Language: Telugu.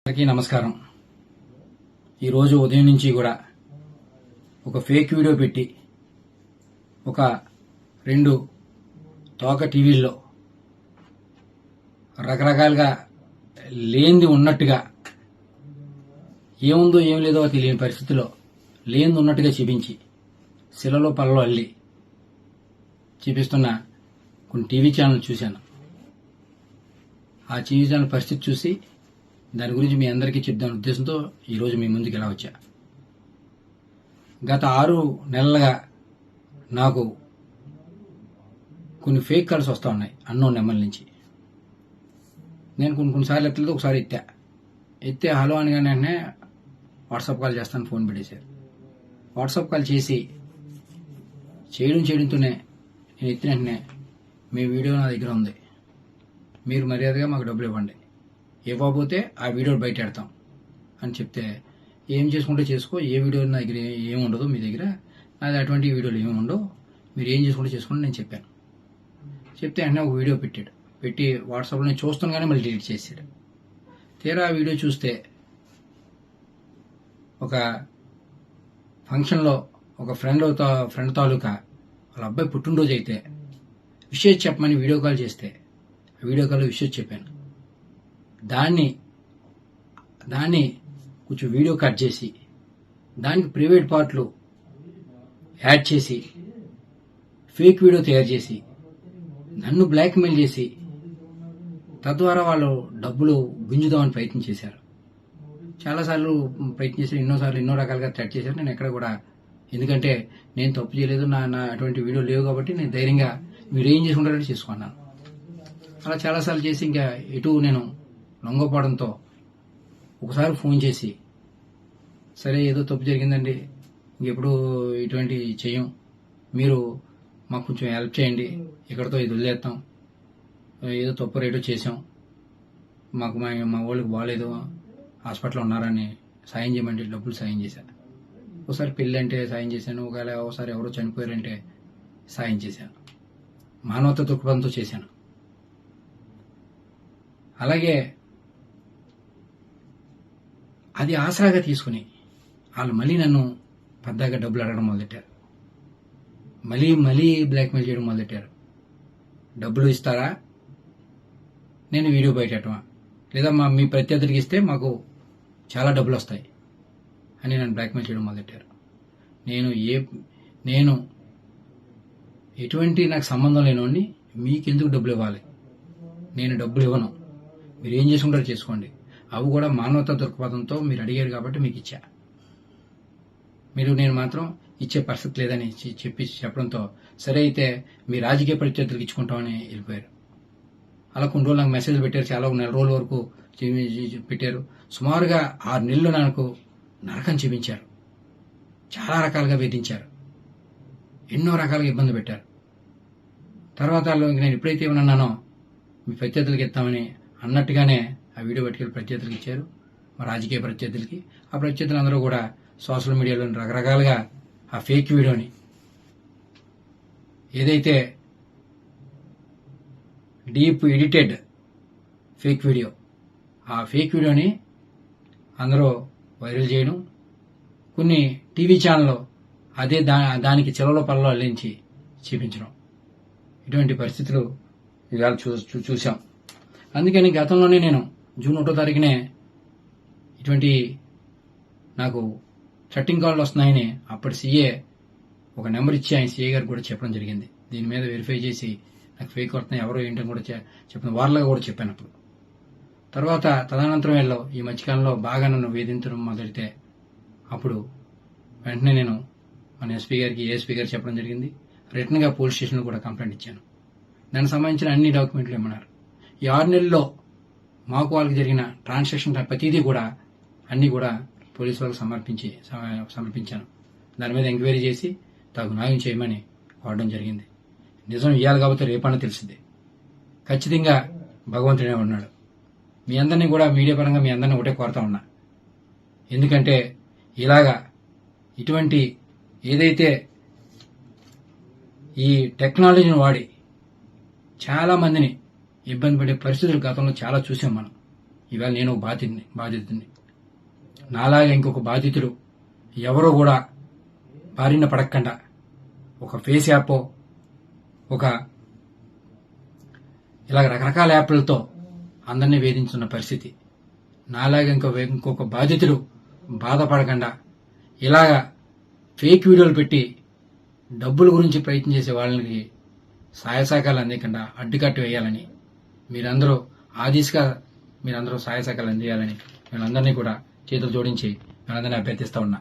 అందరికీ నమస్కారం. ఈరోజు ఉదయం నుంచి కూడా ఒక ఫేక్ వీడియో పెట్టి ఒక 2 తోక టీవీల్లో రకరకాలుగా లేనిది ఉన్నట్టుగా ఏముందో ఏం లేదో తెలియని పరిస్థితిలో లేనిది ఉన్నట్టుగా చూపించి శిలలో పల్లలో అల్లి చూపిస్తున్న కొన్ని టీవీ ఛానల్ చూశాను. ఆ టీవీ ఛానల్ పరిస్థితి చూసి దాని గురించి మీ అందరికీ చెప్దాం ఉద్దేశంతో ఈరోజు మీ ముందుకు ఇలా వచ్చా. గత 6 నెలలుగా నాకు కొన్ని ఫేక్ కాల్స్ వస్తూ ఉన్నాయి అన్నోన్ నెంబర్ నుంచి. నేను కొన్నిసార్లు ఎత్తలేదు, ఒకసారి ఎత్తే హలో అని వెంటనే వాట్సాప్ కాల్ చేస్తాను ఫోన్ పెట్టేశారు. వాట్సాప్ కాల్ చేయడంతోనే నేను ఎత్తిన వెంటనే మీ వీడియో నా దగ్గర ఉంది, మీరు మర్యాదగా మాకు డబ్బులు ఇవ్వండి, ఇవ్వకపోతే ఆ వీడియో బయట పెడతాం అని చెప్తే ఏం చేసుకుంటే చేసుకో, ఏ వీడియో నా దగ్గర ఏముండదు, మీ దగ్గర అది అటువంటి వీడియోలు ఏమి ఉండవు, మీరు ఏం చేసుకుంటే చేసుకోండి నేను చెప్పాను. చెప్తే వెంటనే ఒక వీడియో పెట్టి వాట్సాప్లో నేను చూస్తాను మళ్ళీ డిలీట్ చేశాడు. తీరా ఆ వీడియో చూస్తే ఒక ఫంక్షన్లో ఒక ఫ్రెండ్ తాలూకా వాళ్ళ అబ్బాయి పుట్టినరోజు అయితే విషయం చెప్పమని వీడియో కాల్ చేస్తే వీడియో కాల్లో విషయం చెప్పాను. దాన్ని కొంచెం వీడియో కట్ చేసి దానికి ప్రైవేట్ పార్ట్లు యాడ్ చేసి ఫేక్ వీడియో తయారు చేసి నన్ను బ్లాక్మెయిల్ చేసి తద్వారా వాళ్ళు డబ్బులు గుంజుదామని ప్రయత్నం చేశారు. చాలాసార్లు ప్రయత్నం చేశారు, ఎన్నో రకాలుగా థ్రెట్ చేశారు. నేను ఎక్కడ కూడా, ఎందుకంటే నేను తప్పు చేయలేదు, నా అటువంటి వీడియో లేవు కాబట్టి నేను ధైర్యంగా మీరు ఏం చేసుకుంటారని చేసుకున్నాను. అలా చాలాసార్లు చేసి ఇంకా ఎటు నేను లొంగపోవడంతో ఒకసారి ఫోన్ చేసి, సరే ఏదో తప్పు జరిగిందండి, ఇంకెప్పుడు ఇటువంటి చెయ్యం, మీరు మాకు కొంచెం హెల్ప్ చేయండి, ఇక్కడతో ఇది వదిలేస్తాం, ఏదో తప్పు రేటో చేసాం, మాకు మా వాళ్ళకి బాగాలేదు, హాస్పిటల్లో ఉన్నారని సాయం చేయమంటే డబ్బులు సాయం చేశాను. ఒకసారి పెళ్ళి అంటే సాయం చేశాను, ఒకసారి ఎవరో చనిపోయారంటే సాయం చేశాను, మానవత దృక్పథంతో చేశాను. అలాగే అది ఆసరాగా తీసుకుని వాళ్ళు మళ్ళీ నన్ను పెద్దగా డబ్బులు అడగడం మొదలెట్టారు, మళ్ళీ బ్లాక్మెయిల్ చేయడం మొదలెట్టారు. డబ్బులు ఇస్తారా, నేను వీడియో బయటమా, లేదా మీ ప్రత్యర్థులకి ఇస్తే మాకు చాలా డబ్బులు వస్తాయి అని నన్ను బ్లాక్మెయిల్ చేయడం మొదలెట్టారు. నేను ఎటువంటి నాకు సంబంధం లేనివాడిని, మీకెందుకు డబ్బులు ఇవ్వాలి, నేను డబ్బులు ఇవ్వను, మీరు ఏం చేసుకుంటారో చేసుకోండి, అవి కూడా మానవతా దృక్పథంతో మీరు అడిగారు కాబట్టి మీకు ఇచ్చా, నేను మాత్రం ఇచ్చే పరిస్థితి లేదని చెప్పడంతో సరే అయితే మీ రాజకీయ ప్రత్యర్థులకు ఇచ్చుకుంటామని వెళ్ళిపోయారు. అలా కొన్ని రోజులు నాకు మెసేజ్లు పెట్టారు, చాలా 1 నెల రోజుల వరకు పెట్టారు. సుమారుగా 6 నెలలు నాకు నరకం చూపించారు, చాలా రకాలుగా వేధించారు, ఎన్నో రకాలుగా ఇబ్బంది పెట్టారు. తర్వాత నేను ఎప్పుడైతే ఏమన్నానో మీ ప్రత్యర్థులకి ఇస్తామని అన్నట్టుగానే ఆ వీడియో పట్టుకెళ్ళి ప్రత్యర్థులకి ఇచ్చారు, మా రాజకీయ ప్రత్యర్థులకి. ఆ ప్రత్యర్థులందరూ కూడా సోషల్ మీడియాలో రకరకాలుగా ఆ ఫేక్ వీడియోని, ఏదైతే డీప్ ఎడిటెడ్ ఫేక్ వీడియో, ఆ ఫేక్ వీడియోని అందరూ వైరల్ చేయడం, కొన్ని టీవీ ఛానల్లో అదే దానికి చెలలో పల్లలో అల్లించి చూపించడం, ఇటువంటి పరిస్థితులు ఇవాళ చూసాం. అందుకని గతంలోనే నేను జూన్ 1వ తారీఖునే ఇటువంటి నాకు చట్టింగ్ కాల్లు వస్తున్నాయని అప్పటి సీఏ ఒక నెంబర్ ఇచ్చి ఆయన సీఏ గారికి కూడా చెప్పడం జరిగింది. దీని మీద వెరిఫై చేసి నాకు ఫేక్ వస్తున్నాయి, ఎవరో ఏంటని కూడా చెప్పిన వార్తలుగా కూడా చెప్పాను. అప్పుడు తర్వాత తదనంతరం వెళ్ళో ఈ మధ్యకాలంలో బాగా నన్ను వేధించడం మొదలెడితే అప్పుడు వెంటనే నేను మన ఎస్పీ గారికి, ఏఎస్పీ గారికి చెప్పడం జరిగింది. రిటర్న్గా పోలీస్ స్టేషన్లో కూడా కంప్లైంట్ ఇచ్చాను. దానికి సంబంధించిన అన్ని డాక్యుమెంట్లు ఇమ్మన్నారు. ఈ 6 నెలల్లో మాకు వాళ్ళకి జరిగిన ట్రాన్సాక్షన్ ప్రతిదీ కూడా అన్ని కూడా పోలీసు వాళ్ళకి సమర్పించాను. దాని మీద ఎంక్వైరీ చేసి తగు న్యాయం చేయమని కోరడం జరిగింది. నిజం ఇవ్వాలి కాబట్టి రేపన్నా తెలిసింది. ఖచ్చితంగా భగవంతుడే ఉన్నాడు. మీ అందరినీ కూడా మీడియా పరంగా మీ అందరినీ ఒకటే కోరుతా ఉన్నా, ఎందుకంటే ఇలాగా ఇటువంటి ఏదైతే ఈ టెక్నాలజీని వాడి చాలా మందిని ఇబ్బంది పడే పరిస్థితులు గతంలో చాలా చూసాం మనం. ఇవాళ నేను బాధితుడిని. నాలాగా ఇంకొక బాధితుడు ఎవరో కూడా బారిన పడకుండా ఒక ఫేస్ యాప్, ఒక ఇలాగ రకరకాల యాప్లతో అందరినీ వేధించున్న పరిస్థితి. నాలాగా ఇంకొక బాధితుడు బాధపడకుండా ఇలాగా ఫేక్ వీడియోలు పెట్టి డబ్బుల గురించి ప్రయత్నం చేసే వాళ్ళకి సహాయ సహకారాలు అందకుండా అడ్డుకట్టు వేయాలని మీరందరూ ఆ దిశగా సహాయ సహకారాలు అందియాలని వీళ్ళందరినీ కూడా చేతులు జోడించి వీళ్ళందరినీ అభ్యర్థిస్తా ఉన్నా.